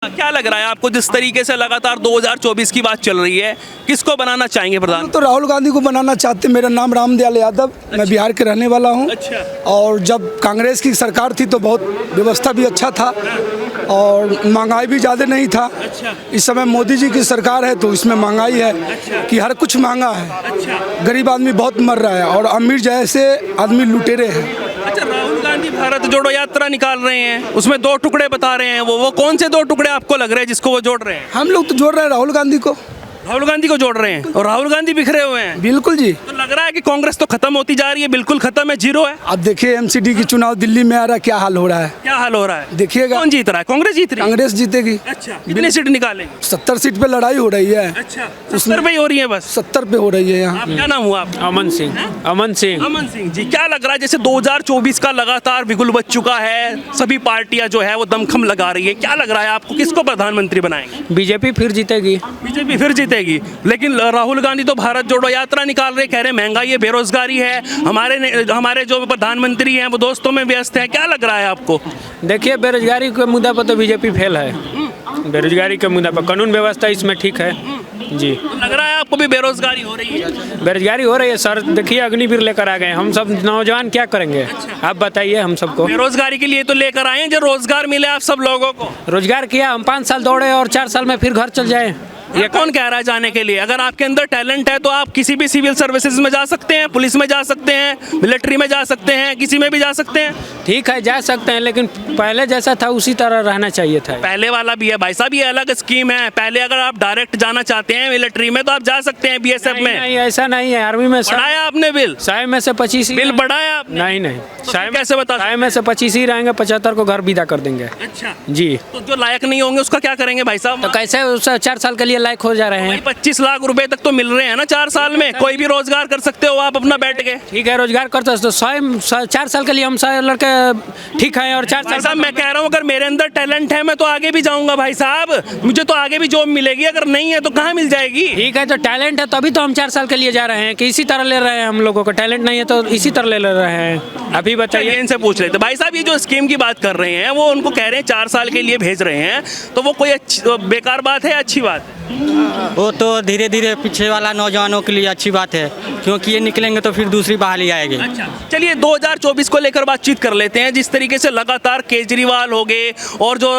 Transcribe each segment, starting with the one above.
क्या लग रहा है आपको, जिस तरीके से लगातार 2024 की बात चल रही है, किसको बनाना चाहेंगे प्रधान? तो राहुल गांधी को बनाना चाहते। मेरा नाम रामदयाल यादव, मैं बिहार के रहने वाला हूँ। अच्छा। और जब कांग्रेस की सरकार थी तो बहुत व्यवस्था भी अच्छा था और महंगाई भी ज़्यादा नहीं था। अच्छा। इस समय मोदी जी की सरकार है तो इसमें महंगाई है कि हर कुछ महंगा है। अच्छा। गरीब आदमी बहुत मर रहा है और अमीर जैसे आदमी लुटेरे हैं। अच्छा, राहुल गांधी भारत जोड़ो यात्रा निकाल रहे हैं, उसमें 2 टुकड़े बता रहे हैं। वो कौन से 2 टुकड़े आपको लग रहे हैं जिसको वो जोड़ रहे हैं? हम लोग तो जोड़ रहे हैं राहुल गांधी को। राहुल गांधी को जोड़ रहे हैं और राहुल गांधी बिखरे हुए हैं। बिल्कुल जी। तो लग रहा है कि कांग्रेस तो खत्म होती जा रही है, बिल्कुल खत्म है, जीरो है। अब देखिए एमसीडी की चुनाव दिल्ली में आ रहा है, क्या हाल हो रहा है। क्या हाल हो रहा है देखिएगा। कौन जीत रहा है? कांग्रेस जीत रही है? कांग्रेस जीतेगी। अच्छा, कितने सीट निकालेंगे? 70 सीट पे लड़ाई हो रही है। अच्छा, 70 पे ही हो रही है बस। 70 पे हो रही है यहाँ। आप क्या नाम हुआ आपका? अमन सिंह। अमन सिंह। अमन सिंह जी, क्या लग रहा है जैसे 2024 का लगातार बिगुल बच चुका है, सभी पार्टियां जो है वो दमखम लगा रही है, क्या लग रहा है आपको, किसको प्रधानमंत्री बनाएंगे? बीजेपी फिर जीतेगी। बीजेपी फिर जीतेगी, लेकिन राहुल गांधी तो भारत जोड़ो यात्रा निकाल रहे, कह रहे महंगाई है, बेरोजगारी है, हमारे जो प्रधानमंत्री हैं वो दोस्तों में व्यस्त हैं। क्या लग रहा है आपको? देखिए बेरोजगारी के मुद्दा पर तो बीजेपी फेल है। बेरोजगारी के मुद्दा पर कानून व्यवस्था इसमें ठीक है जी। तो लग रहा है आपको भी बेरोजगारी हो रही है? बेरोजगारी हो रही है सर। देखिए अग्निवीर लेकर आ गए, हम सब नौजवान क्या करेंगे? आप बताइए हम सबको। बेरोजगारी के लिए तो लेकर आए हैं, जो रोजगार मिले आप सब लोगों को। रोजगार किया, हम 5 साल दौड़े और 4 साल में फिर घर चल जाए। ये कौन कह रहा है जाने के लिए? अगर आपके अंदर टैलेंट है तो आप किसी भी सिविल सर्विसेज में जा सकते हैं, पुलिस में जा सकते हैं, मिलिट्री में जा सकते हैं, किसी में भी जा सकते हैं। ठीक है जा सकते हैं, लेकिन पहले जैसा था उसी तरह रहना चाहिए था। पहले वाला भी है भाई साहब, ये अलग स्कीम है। पहले अगर आप डायरेक्ट जाना चाहते हैं मिलिट्री में तो आप जा सकते हैं, बीएसएफ में। नहीं ऐसा नहीं है। आर्मी में बढ़ाया आपने बिल? 100 में से 25 बिल बढ़ाया आपने? नहीं नहीं, तो कैसे बता? 100 में से 25 ही रहेंगे, 75 को घर विदा कर देंगे। अच्छा जी। तो जो लायक नहीं होंगे उसका क्या करेंगे भाई साहब? तो कैसे उस 4 साल के लिए लायक हो जा रहे हैं? 25 लाख रुपए तक तो मिल रहे हैं ना 4 साल में। कोई भी रोजगार कर सकते हो आप अपना बैठ के। ठीक है रोजगार करते तो 4 साल के लिए हम 100 लड़के ठीक है। और 4 भाई साहब मैं कह रहा हूँ अगर मेरे अंदर टैलेंट है मैं तो आगे भी जाऊंगा भाई साहब, मुझे तो आगे भी जॉब मिलेगी। अगर नहीं है तो कहाँ मिल जाएगी? ठीक है तो टैलेंट है तभी तो हम 4 साल के लिए जा रहे हैं कि इसी तरह ले रहे हैं। हम लोगों को टैलेंट नहीं है तो इसी तरह ले रहे हैं। अभी बताइए। इनसे पूछ रहे थे भाई साहब, ये जो स्कीम की बात कर रहे हैं वो उनको कह रहे हैं 4 साल के लिए भेज रहे हैं, तो वो कोई बेकार बात है, अच्छी बात है? वो तो धीरे धीरे पीछे वाला नौजवानों के लिए अच्छी बात है, क्योंकि ये निकलेंगे तो फिर दूसरी बहाली आएगी। अच्छा चलिए 2024 को लेकर बातचीत कर लेते हैं। जिस तरीके से लगातार केजरीवाल हो गए और जो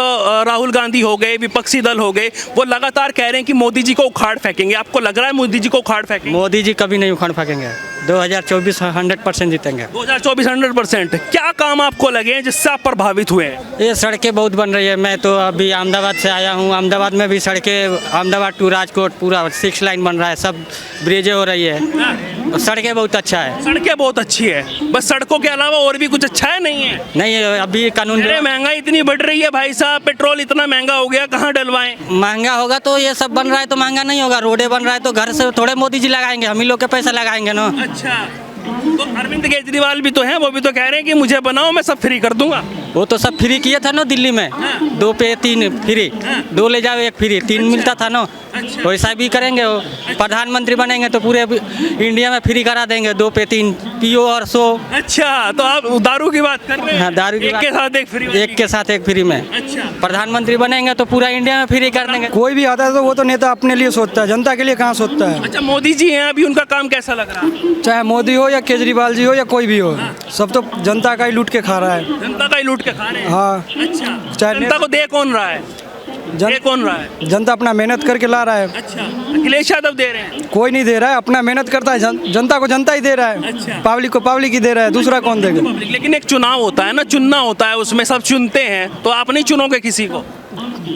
राहुल गांधी हो गए, विपक्षी दल हो गए, वो लगातार कह रहे हैं कि मोदी जी को उखाड़ फेंकेंगे। आपको लग रहा है मोदी जी को उखाड़ फेंकेंगे? मोदी जी कभी नहीं उखाड़ फेंकेंगे। 2024 100% जीतेंगे। 2024 100%। क्या काम आपको लगे हैं जिससे आप प्रभावित हुए हैं? ये सड़कें बहुत बन रही है। मैं तो अभी अहमदाबाद से आया हूँ। अहमदाबाद में भी सड़कें, अहमदाबाद टू राजकोट पूरा 6 लाइन बन रहा है, सब ब्रिजें हो रही है, सड़कें बहुत अच्छा है। सड़कें बहुत अच्छी है, बस सड़कों के अलावा और भी कुछ अच्छा है? नहीं है? नहीं अभी कानून। अरे महंगाई इतनी बढ़ रही है भाई साहब, पेट्रोल इतना महंगा हो गया, कहाँ डलवाएं? महंगा होगा तो ये सब बन रहा है तो महंगा नहीं होगा। रोडें बन रहा है तो घर से थोड़े मोदी जी लगाएंगे, हम ही लोग के पैसा लगाएंगे ना। अच्छा तो अरविंद केजरीवाल भी तो हैं, वो भी तो कह रहे हैं कि मुझे बनाओ मैं सब फ्री कर दूंगा। वो तो सब फ्री किए था ना दिल्ली में। 2 पे 3 फ्री, 2 ले जाओ 1 फ्री, 3 मिलता था ना। वैसा भी करेंगे। वो प्रधानमंत्री बनेंगे तो पूरे इंडिया में फ्री करा देंगे। 2 पे 3 पियो और सो। अच्छा तो आप दारू की बात कर रहे हैं? हाँ दारू की एक के साथ एक फ्री। एक के साथ एक फ्री में। अच्छा प्रधानमंत्री बनेंगे तो पूरा इंडिया में फ्री कर देंगे। कोई भी आता है तो वो तो नेता अपने लिए सोचता है, जनता के लिए कहाँ सोचता है। अच्छा मोदी जी हैं अभी, उनका काम कैसा लग रहा है? चाहे मोदी हो या केजरीवाल जी हो या कोई भी हो, सब तो जनता का ही लूट के खा रहा है। जनता का ही लूट के खा रहे हैं। हाँ अच्छा चाहे जनता को दे कौन रहा है? दे कौन रहा है? जनता अपना मेहनत करके ला रहा है। अच्छा अखिलेश यादव दे रहे हैं? कोई नहीं दे रहा है, अपना मेहनत करता है। जनता को जनता ही दे रहा है। अच्छा। पब्लिक को पब्लिक ही दे रहा है, दूसरा कौन देगा? लेकिन एक चुनाव होता है ना, चुनना होता है, उसमें सब चुनते हैं, तो आप नहीं चुनोगे किसी को?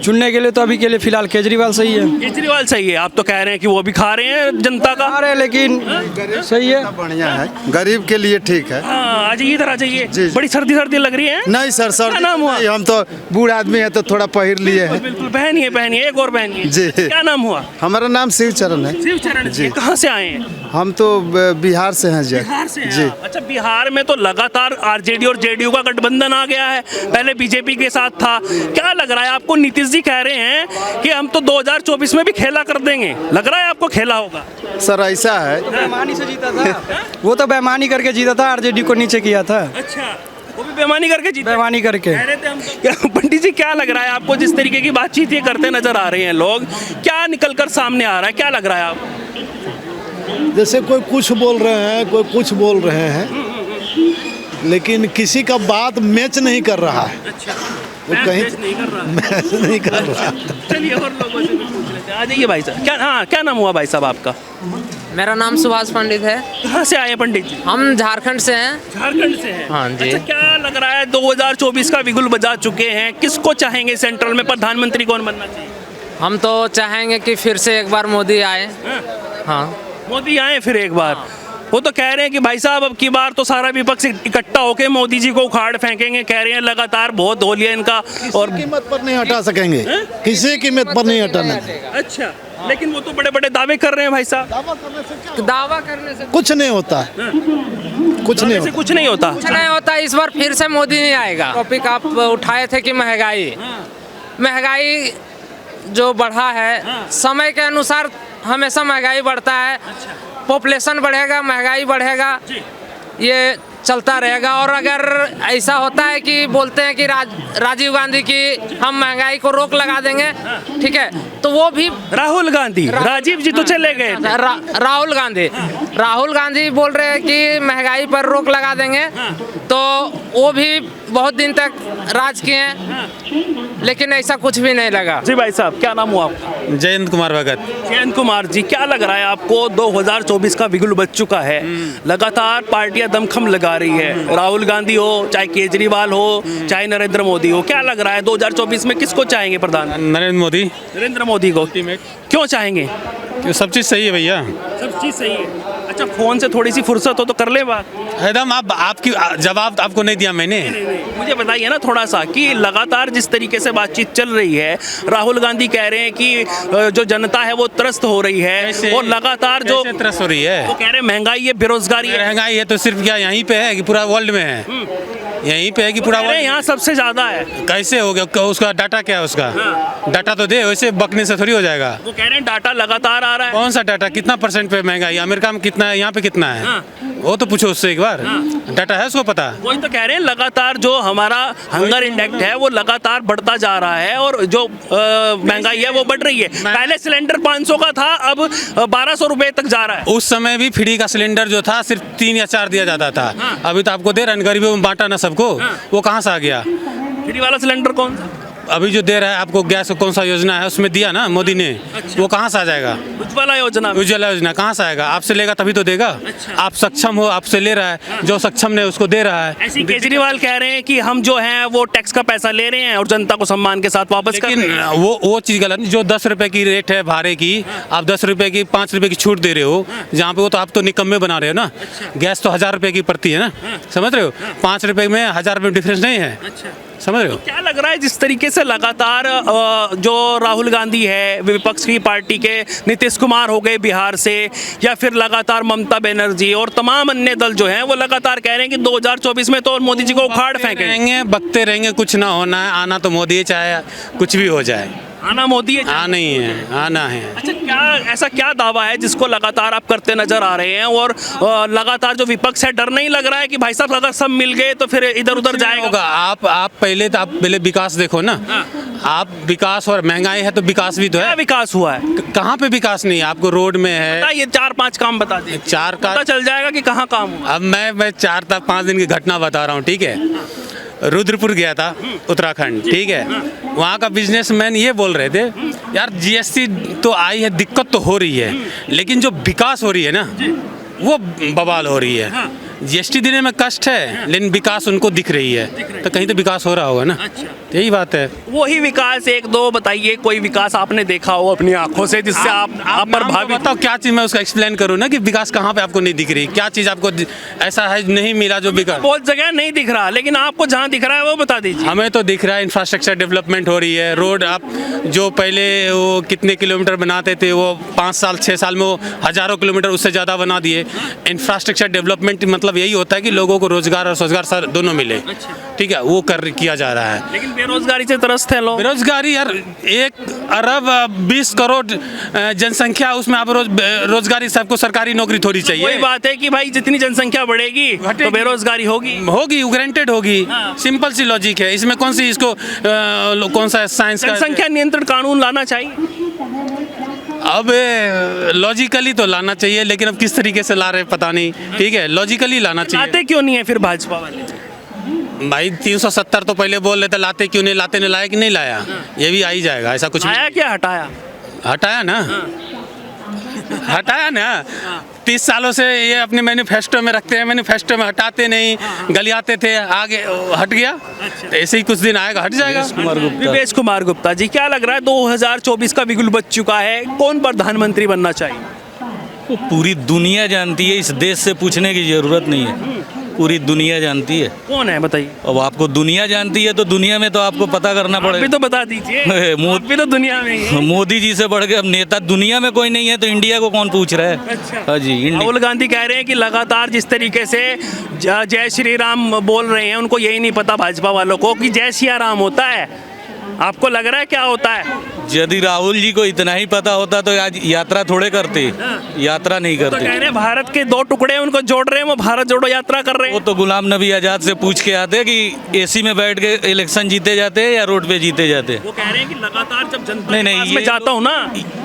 चुनने के लिए तो अभी के लिए फिलहाल केजरीवाल सही है। केजरीवाल सही है। आप तो कह रहे हैं कि वो भी खा रहे हैं जनता का। आ रहे हैं लेकिन सही है, बढ़िया है, गरीब के लिए ठीक है। हाँ आज इधर आ जाइए। जी। बड़ी सर्दी सर्दी लग रही है। नहीं सर क्या नाम हुआ? नहीं, हम तो बूढ़ आदमी है तो थोड़ा पहन लिए हैं। बिल्कुल पहनिए पहनिए, एक और पहनिए। जी। क्या नाम हुआ? हमारा नाम शिव चरण है। शिव चरण जी। कहाँ से आए हैं? हम तो बिहार से हैं जी। बिहार से हैं जी। आप। अच्छा बिहार में तो लगातार आरजेडी और जेडीयू का गठबंधन आ गया है, पहले बीजेपी के साथ था। क्या लग रहा है आपको? नीतीश जी कह रहे हैं कि हम तो 2024 में भी खेला कर देंगे, लग रहा है आपको खेला होगा? सर ऐसा है, बेईमानी से जीता था। वो तो बेईमानी करके जीता था, आरजेडी को नीचे किया था। अच्छा वो भी बेईमानी करके जीते। बेईमानी करके। कह रहे थे हम तो। क्या पंडित जी क्या लग रहा है आपको, जिस तरीके की बातचीत ये करते नजर आ रहे हैं लोग, क्या निकल कर सामने आ रहा है, क्या लग रहा है आपको? जैसे कोई कुछ बोल रहे हैं, कोई कुछ बोल रहे हैं, लेकिन किसी का बात मैच नहीं कर रहा है। वो कहीं मैच नहीं कर रहा। मैच नहीं कर रहा। चलिए और लोगों से भी पूछ लेते हैं। आ जाइए भाई साहब। क्या, हाँ, क्या नाम हुआ भाई साहब आपका? मेरा नाम सुभाष पंडित है। कहाँ से आए पंडित जी? हम झारखंड से हैं। झारखंड से हैं। हाँ जी। अच्छा, क्या लग रहा है 2024 का बिगुल बजा चुके हैं, किसको चाहेंगे सेंट्रल में प्रधानमंत्री कौन बनना चाहिए? हम तो चाहेंगे कि फिर से एक बार मोदी आए। हाँ, मोदी आए फिर एक बार। वो तो कह रहे हैं कि भाई साहब अब की बार तो सारा विपक्ष इकट्ठा होकर मोदी जी को उखाड़ फेंकेंगे, कह रहे हैं लगातार बहुत हो लिया इनका और कीमत पर नहीं हटा सकेंगे, किसी कीमत पर नहीं हटाना। अच्छा, लेकिन वो तो बड़े बड़े दावे कर रहे हैं भाई साहब। दावा करने से कुछ नहीं होता है, कुछ नहीं ऐसे होता। कुछ नहीं होता। कुछ नहीं होता। इस बार फिर से मोदी नहीं आएगा। टॉपिक आप उठाए थे कि महंगाई जो बढ़ा है, समय के अनुसार हमेशा महंगाई बढ़ता है। पॉपुलेशन बढ़ेगा, महंगाई बढ़ेगा, ये चलता रहेगा। और अगर ऐसा होता है कि बोलते हैं कि राजीव गांधी की हम महंगाई को रोक लगा देंगे, ठीक है, तो वो भी राहुल गांधी, राजीव जी तो चले गए थे। राहुल गांधी बोल रहे हैं कि महंगाई पर रोक लगा देंगे, तो वो भी बहुत दिन तक राज किए हैं, लेकिन ऐसा कुछ भी नहीं लगा। जी भाई साहब, क्या नाम हुआ आपका? जयंत कुमार भगत। जयंत कुमार जी, क्या लग रहा है आपको 2024 का बिगुल बज चुका है, लगातार पार्टियां दमखम लगा रही है, राहुल गांधी हो, चाहे केजरीवाल हो, चाहे नरेंद्र मोदी हो, क्या लग रहा है 2024 में किसको चाहेंगे प्रधान? नरेंद्र मोदी। नरेंद्र मोदी को क्यों चाहेंगे? सब चीज़ सही है भैया, सब चीज सही है। अच्छा, फोन से थोड़ी सी फुर्सत हो तो कर ले बात। एकदम। आपकी जवाब आपको नहीं दिया मैंने। मुझे बताइए ना थोड़ा सा कि लगातार जिस तरीके से बातचीत चल रही है, राहुल गांधी कह रहे हैं कि जो जनता है वो त्रस्त हो रही है, और लगातार जो त्रस्त हो रही है, वो कह रहे हैं महंगाई है, बेरोजगारी है। महंगाई है तो सिर्फ क्या यहीं पे है कि पूरा वर्ल्ड में है? यहीं पे है कि पूरा वर्ल्ड? यहाँ सबसे ज्यादा है। कैसे हो गया? उसका डाटा क्या है उसका? डाटा तो दे, वैसे बकने से थोड़ी हो जाएगा। वो कह रहे हैं डाटा लगातार आ रहा है। कौन सा डाटा? कितना परसेंट पे महंगाई? अमेरिका में कितना है, यहाँ पे कितना है? वो तो पूछो उससे एक बार। डाटा है उसको पता? वही तो कह रहे हैं, लगातार जो हमारा हंगर इंडेक्स है वो लगातार बढ़ता जा रहा है, और जो महंगाई है वो बढ़ रही है। पहले सिलेंडर 500 का था, अब 1200 रुपए तक जा रहा है। उस समय भी फ्री का सिलेंडर जो था सिर्फ 3 या 4 दिया जाता था। अभी तो आपको दे रहे हैं, गरीबों में बांटा ना सबको। वो कहाँ से आ गया? फ्री वाला सिलेंडर कौन सा? अभी जो दे रहा है आपको गैस, कौन सा योजना है उसमें दिया ना मोदी ने। वो कहाँ से आ जाएगा? उज्ज्वला योजना। उज्ज्वला योजना कहाँ से आएगा? आपसे लेगा तभी तो देगा। आप सक्षम हो, आपसे ले रहा है, जो सक्षम ने उसको दे रहा है। ऐसे केजरीवाल कह रहे हैं कि हम जो हैं वो टैक्स का पैसा ले रहे हैं और जनता को सम्मान के साथ वापस कर रहे हैं। लेकिन वो चीज़ गलत नहीं। जो 10 रुपए की रेट है भाड़े की, आप 10 रुपए की 5 रुपए की छूट दे रहे हो, जहाँ पे वो तो आप तो निकम्मे बना रहे हो ना। गैस तो 1000 रुपए की पड़ती है ना, समझ रहे हो? 5 रुपए में 1000 रुपए डिफरेंस नहीं है, समझ रहे हो? क्या लग रहा है जिस तरीके से लगातार जो राहुल गांधी है, विपक्ष की पार्टी के नीतीश कुमार हो गए बिहार से, या फिर लगातार ममता बनर्जी और तमाम अन्य दल जो हैं वो लगातार कह रहे हैं कि 2024 में तो मोदी जी को उखाड़ फेंकेंगे, बकते रहेंगे, कुछ ना होना है। आना तो मोदी है, चाहे कुछ भी हो जाए, आना मोदी है। आना ही है, आना है। अच्छा, क्या ऐसा क्या दावा है जिसको लगातार आप करते नजर आ रहे हैं, और लगातार जो विपक्ष है, डर नहीं लग रहा है कि भाई साहब अगर सब मिल गए तो फिर इधर उधर जाएगा? आप पहले विकास देखो ना। आप विकास और महंगाई है तो विकास भी तो क्या है। विकास हुआ है? कहाँ पे विकास नहीं है? आपको रोड में है। ये 4-5 काम बता दीजिए, चार का पता चल जाएगा कि कहाँ काम हुआ। अब मैं 4-5 दिन की घटना बता रहा हूँ, ठीक है? रुद्रपुर गया था, उत्तराखंड, ठीक है? वहाँ का बिजनेसमैन ये बोल रहे थे, यार जीएसटी तो आई है, दिक्कत तो हो रही है, लेकिन जो विकास हो रही है ना वो बवाल हो रही है। जीएसटी देने में कष्ट है, लेकिन विकास उनको दिख रही है, तो कहीं तो विकास हो रहा होगा ना। यही बात है। वही विकास एक दो बताइए, कोई विकास आपने देखा हो अपनी आंखों से जिससे आप प्रभावित? बताओ क्या चीज़, मैं उसका एक्सप्लेन करूँ ना कि विकास कहाँ पे आपको नहीं दिख रही, क्या चीज़ आपको ऐसा है नहीं मिला जो विकास? बहुत जगह नहीं दिख रहा, लेकिन आपको जहाँ दिख रहा है वो बता दीजिए। हमें तो दिख रहा है, इंफ्रास्ट्रक्चर डेवलपमेंट हो रही है। रोड आप जो पहले वो कितने किलोमीटर बनाते थे, वो 5 साल 6 साल में वो हज़ारों किलोमीटर उससे ज़्यादा बना दिए। इंफ्रास्ट्रक्चर डेवलपमेंट मतलब मतलब यही होता है कि लोगों को रोजगार और स्वरोजगार सर दोनों मिले, ठीक है, वो किया जा रहा है। लेकिन बेरोजगारी से त्रस्त है लोग। बेरोजगारी यार 1 अरब 20 करोड़ जनसंख्या, उसमें आप रोजगारी, सबको सरकारी नौकरी थोड़ी वही चाहिए। बात है कि भाई जितनी जनसंख्या बढ़ेगी तो बेरोजगारी होगी। होगी, ग्रांटेड होगी, सिंपल सी लॉजिक है इसमें। कौन सी इसको कौन सा साइंस का जनसंख्या नियंत्रण कानून लाना चाहिए। अब लॉजिकली तो लाना चाहिए, लेकिन अब किस तरीके से ला रहे हैं पता नहीं, ठीक है, लॉजिकली लाना चाहिए। लाते क्यों नहीं है फिर भाजपा वाले? भाई 370 तो पहले बोल रहे थे, लाते क्यों नहीं, लाते ने लाया कि नहीं लाया, ये भी आ ही जाएगा, ऐसा कुछ आया क्या हटाया? हटाया ना, हटाया ना। 30 सालों से ये अपने मैनिफेस्टो में रखते हैं, मैनिफेस्टो में हटाते नहीं, गलियाते थे, आगे हट गया, तो ऐसे ही कुछ दिन आएगा, हट जाएगा। विवेश कुमार गुप्ता जी, क्या लग रहा है 2024 का बिगुल बज चुका है, कौन प्रधानमंत्री बनना चाहिए? वो पूरी दुनिया जानती है, इस देश से पूछने की जरूरत नहीं है, पूरी दुनिया जानती है। कौन है बताइए? अब आपको दुनिया जानती है तो दुनिया में तो आपको पता करना आप भी पड़ेगा। तो बता दीजिए, आप भी तो दुनिया में ही हैं। मोदी जी से बढ़ के अब नेता दुनिया में कोई नहीं है, तो इंडिया को कौन पूछ रहा है? अच्छा। हाँ जी, राहुल गांधी कह रहे हैं कि लगातार जिस तरीके से जय श्री राम बोल रहे हैं, उनको यही नहीं पता भाजपा वालों को कि जय सिया राम होता है। आपको लग रहा है क्या होता है? यदि राहुल जी को इतना ही पता होता तो आज यात्रा थोड़े करते, यात्रा नहीं तो कह करते। रहे हैं भारत के 2 टुकड़े उनको जोड़ रहे हैं, वो भारत जोड़ो यात्रा कर रहे वो हैं। तो गुलाम नबी आजाद से पूछ के आते कि एसी में बैठ के इलेक्शन जीते जाते हैं या रोड पे जीते जाते हैं। वो कह रहे हैं कि लगातार जब जनता नहीं, के नहीं, पास ये में जाता हूँ ना,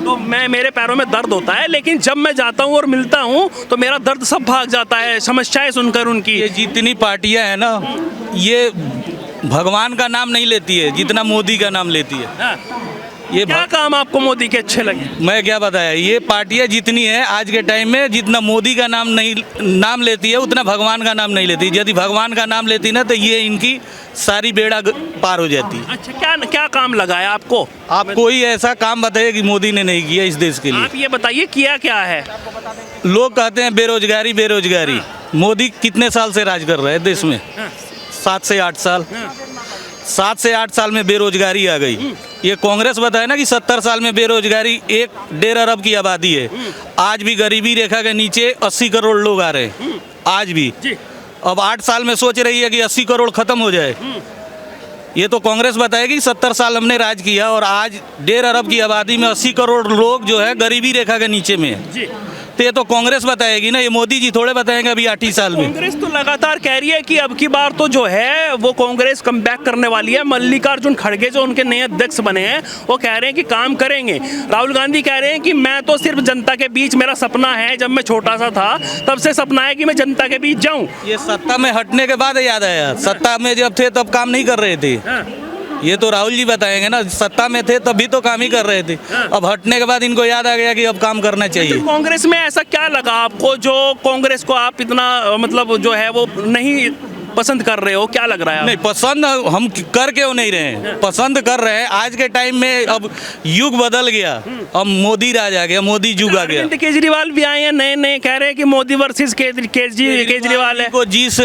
तो मेरे पैरों में दर्द होता है, लेकिन जब मैं जाता हूँ और मिलता हूँ तो मेरा दर्द सब भाग जाता है, समस्याएं सुनकर उनकी। ये जितनी पार्टियां हैं ना, ये भगवान का नाम नहीं लेती है जितना मोदी का नाम लेती है। हाँ। ये क्या काम आपको मोदी के अच्छे लगे? मैं क्या बताया, ये पार्टियां जितनी है आज के टाइम में, जितना मोदी का नाम लेती है उतना भगवान का नाम नहीं लेती। यदि भगवान का नाम लेती ना तो ये इनकी सारी बेड़ा पार हो जाती। अच्छा, क्या क्या काम लगाया आपको? आप कोई ऐसा काम बताइए कि मोदी ने नहीं किया इस देश के लिए। आप ये बताइए किया क्या है? लोग कहते हैं बेरोजगारी बेरोजगारी, मोदी कितने साल से राज कर रहे हैं देश में? 7 से 8 साल। 7 से 8 साल में बेरोजगारी आ गई। ये कांग्रेस बताए ना कि 70 साल में बेरोजगारी 1.5 अरब की आबादी है। आज भी गरीबी रेखा के नीचे 80 करोड़ लोग आ रहे हैं, आज भी। अब 8 साल में सोच रही है कि 80 करोड़ खत्म हो जाए। ये तो कांग्रेस बताएगी 70 साल हमने राज किया और आज 1.5 अरब की आबादी में 80 करोड़ लोग जो है गरीबी रेखा के नीचे में है। तो ये तो कांग्रेस बताएगी ना, ये मोदी जी थोड़े बताएंगे अभी 8 ही साल में। कांग्रेस तो लगातार कह रही है कि अब की बार तो जो है वो कांग्रेस कम बैक करने वाली है। मल्लिकार्जुन खड़गे जो उनके नए अध्यक्ष बने हैं, वो कह रहे हैं कि काम करेंगे। राहुल गांधी कह रहे हैं कि मैं तो सिर्फ जनता के बीच, मेरा सपना है, जब मैं छोटा सा था तब से सपना है कि मैं जनता के बीच जाऊं। ये सत्ता में हटने के बाद याद आया, सत्ता में जब थे तब काम नहीं कर रहे थे। ये तो राहुल जी बताएंगे ना, सत्ता में थे तभी तो काम ही कर रहे थे। अब हटने के बाद इनको याद आ गया कि अब काम करना चाहिए। तो कांग्रेस में ऐसा क्या लगा आपको जो कांग्रेस को आप इतना मतलब जो है वो नहीं पसंद कर रहे हो? क्या लग रहा है? नहीं पसंद हम कर क्यों नहीं रहे हैं, पसंद कर रहे हैं। आज के टाइम में अब युग बदल गया, अब मोदी राज आ गया, मोदी युग आ गया। अरविंद केजरीवाल भी आए हैं नए, कह रहे हैं कि मोदी वर्सेस केजरीवाल है। को जिस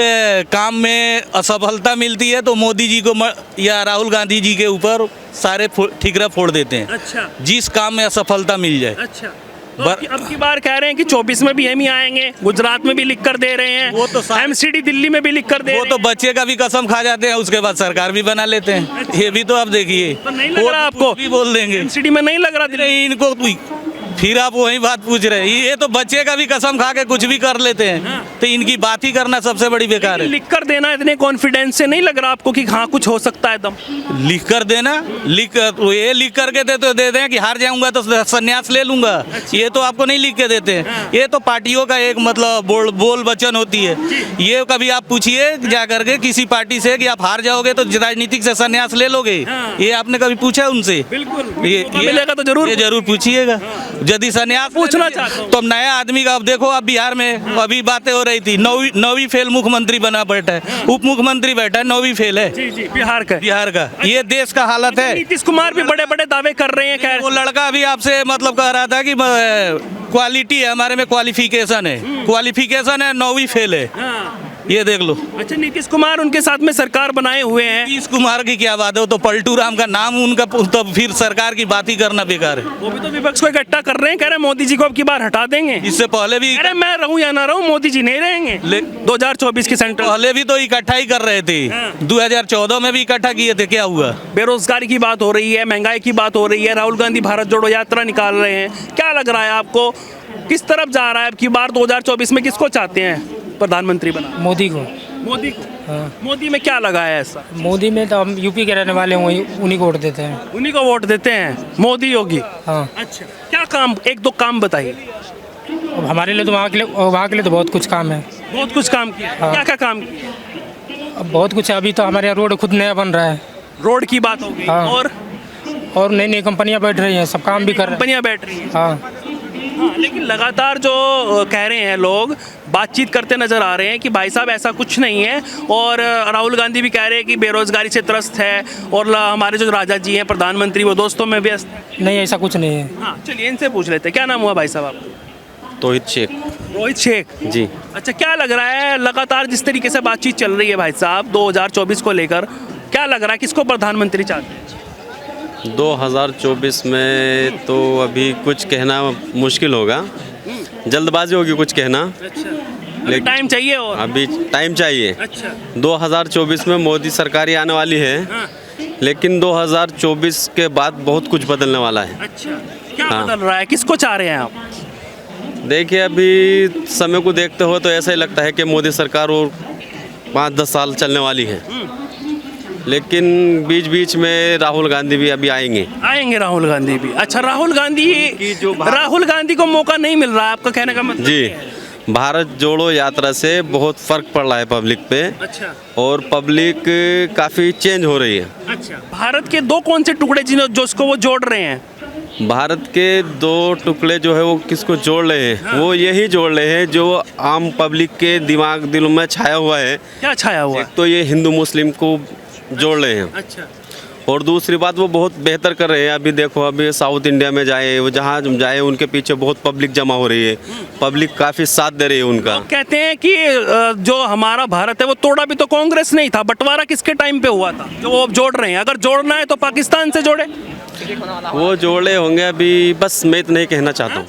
काम में असफलता मिलती है तो मोदी जी को या राहुल गांधी जी के ऊपर सारे ठिकरा फोड़ देते हैं। अच्छा। जिस काम में असफलता मिल जाए। अच्छा, तो अब की बार कह रहे हैं कि 24 में भी हम ही आएंगे, गुजरात में भी लिख कर दे रहे हैं, वो तो एमसीडी दिल्ली में भी लिख कर दे रहे वो हैं। तो बच्चे का भी कसम खा जाते हैं, उसके बाद सरकार भी बना लेते हैं। ये भी तो आप देखिए, तो नहीं लग रहा आपको? भी बोल देंगे एमसीडी में नहीं लग रहा दिल्ली? नहीं, इनको फिर आप वही बात पूछ रहे हैं। ये तो बच्चे का भी कसम खा के कुछ भी कर लेते हैं, तो इनकी बात ही करना सबसे बड़ी बेकार है। लिख कर देना इतने कॉन्फिडेंस से नहीं लग रहा आपको कि हाँ कुछ हो सकता है दम? लिख कर देना, ये लिख करके दे तो दे दें कि हार जाऊंगा तो संन्यास ले लूंगा। ये तो आपको नहीं लिख के देते हैं। ये तो पार्टियों का एक मतलब बोल वचन होती है। ये कभी आप पूछिए जा करके किसी पार्टी से कि आप हार जाओगे तो राजनीतिक से संन्यास ले लोगे, ये आपने कभी पूछा उनसे? बिल्कुल, ये मिलेगा तो जरूर, ये जरूर पूछिएगा। यदि संन्यास पूछना चाहता हूं तो नया आदमी का, अब देखो आप बिहार में अभी बातें हो रही थी, 9वीं फेल मुख्यमंत्री बना बैठा है, उप मुख्यमंत्री बैठा है, 9वीं फेल है। जी, बिहार का। ये देश का हालत है। नीतीश कुमार भी बड़े बड़े दावे कर रहे हैं। कह वो लड़का भी आपसे मतलब कह रहा था कि क्वालिटी है हमारे में, क्वालिफिकेशन है 9वीं फेल है। ये देख लो। अच्छा, नीतीश कुमार उनके साथ में सरकार बनाए हुए हैं। नीतीश कुमार की क्या बात है, वो तो पलटू राम का नाम उनका, तो फिर सरकार की बात ही करना बेकार है। वो भी तो विपक्ष को इकट्ठा कर रहे हैं, कह रहे हैं मोदी जी को अब की बार हटा देंगे। इससे पहले भी अरे मैं रहूं या ना रहूं, मोदी जी नहीं रहेंगे 2024 की सेंट्रल। पहले भी तो इकट्ठा ही कर रहे थे। 2014 में भी इकट्ठा किए थे, क्या हुआ? बेरोजगारी की बात हो रही है, महंगाई की बात हो रही है, राहुल गांधी भारत जोड़ो यात्रा निकाल रहे हैं। क्या लग रहा है आपको, किस तरफ जा रहा है अब की बार 2024 में? किसको चाहते हैं प्रधानमंत्री बना? मोदी को। मोदी को? मोदी में क्या लगा है ऐसा? मोदी में तो हम यूपी के रहने वाले हैं, उन्हीं को वोट देते हैं। उन्हीं को वोट देते हैं, मोदी योगी। हाँ। अच्छा, क्या काम, एक दो काम बताइए। अब हमारे लिए तो वहाँ के लिए तो बहुत कुछ काम है। बहुत कुछ काम किया। हाँ। क्या क्या काम किया? अब बहुत कुछ है, अभी तो हमारे यहाँ रोड खुद नया बन रहा है। रोड की बात होगी। हाँ। और नई नई कंपनियाँ बैठ रही हैं, सब काम भी कर रहे हैं। कंपनियां बैठ रही हैं। हाँ। हाँ, लेकिन लगातार जो कह रहे हैं लोग, बातचीत करते नजर आ रहे हैं कि भाई साहब ऐसा कुछ नहीं है। और राहुल गांधी भी कह रहे हैं कि बेरोजगारी से त्रस्त है, और हमारे जो राजा जी हैं प्रधानमंत्री, वो दोस्तों में व्यस्त है। नहीं, ऐसा कुछ नहीं है। हाँ, चलिए इनसे पूछ लेते हैं। क्या नाम हुआ भाई साहब आपका? तोहिद शेख। रोहित शेख जी। अच्छा, क्या लग रहा है लगातार जिस तरीके से बातचीत चल रही है भाई साहब 2024 को लेकर, क्या लग रहा है किसको प्रधानमंत्री चाहते हैं? 2024 में तो अभी कुछ कहना मुश्किल होगा, जल्दबाजी होगी कुछ कहना। अभी टाइम चाहिए और अभी टाइम चाहिए। अच्छा। 2024 में मोदी सरकार ही आने वाली है। हाँ। लेकिन 2024 के बाद बहुत कुछ बदलने वाला है। अच्छा, क्या हाँ। बदल रहा है, किसको चाह रहे हैं आप? देखिए, अभी समय को देखते हो तो ऐसा ही लगता है कि मोदी सरकार और 5-10 साल चलने वाली है। लेकिन बीच बीच में राहुल गांधी भी अभी आएंगे। राहुल गांधी भी। अच्छा, राहुल गांधी को मौका नहीं मिल रहा है, आपका कहने का मतलब? जी, भारत जोड़ो यात्रा से बहुत फर्क पड़ रहा है पब्लिक पे। अच्छा। और पब्लिक काफ़ी चेंज हो रही है। अच्छा, भारत के दो कौन से टुकड़े जिसको वो जोड़ रहे हैं? भारत के 2 टुकड़े जो है वो किसको जोड़ रहे हैं? हाँ। वो यही जोड़ रहे हैं जो आम पब्लिक के दिलों में छाया हुआ है। क्या छाया हुआ है? तो ये हिंदू मुस्लिम को जोड़ रहे हैं। अच्छा। और दूसरी बात, वो बहुत बेहतर कर रहे हैं। अभी देखो, अभी साउथ इंडिया में जाए, वो जहाँ जाए उनके पीछे बहुत पब्लिक जमा हो रही है। पब्लिक काफ़ी साथ दे रही है उनका। तो कहते हैं कि जो हमारा भारत है वो तोड़ा भी तो कांग्रेस नहीं था, बंटवारा किसके टाइम पे हुआ था जो वो जोड़ रहे हैं? अगर जोड़ना है तो पाकिस्तान से जोड़े। वो जोड़े होंगे, अभी बस मैं इतना ही कहना चाहता हूँ।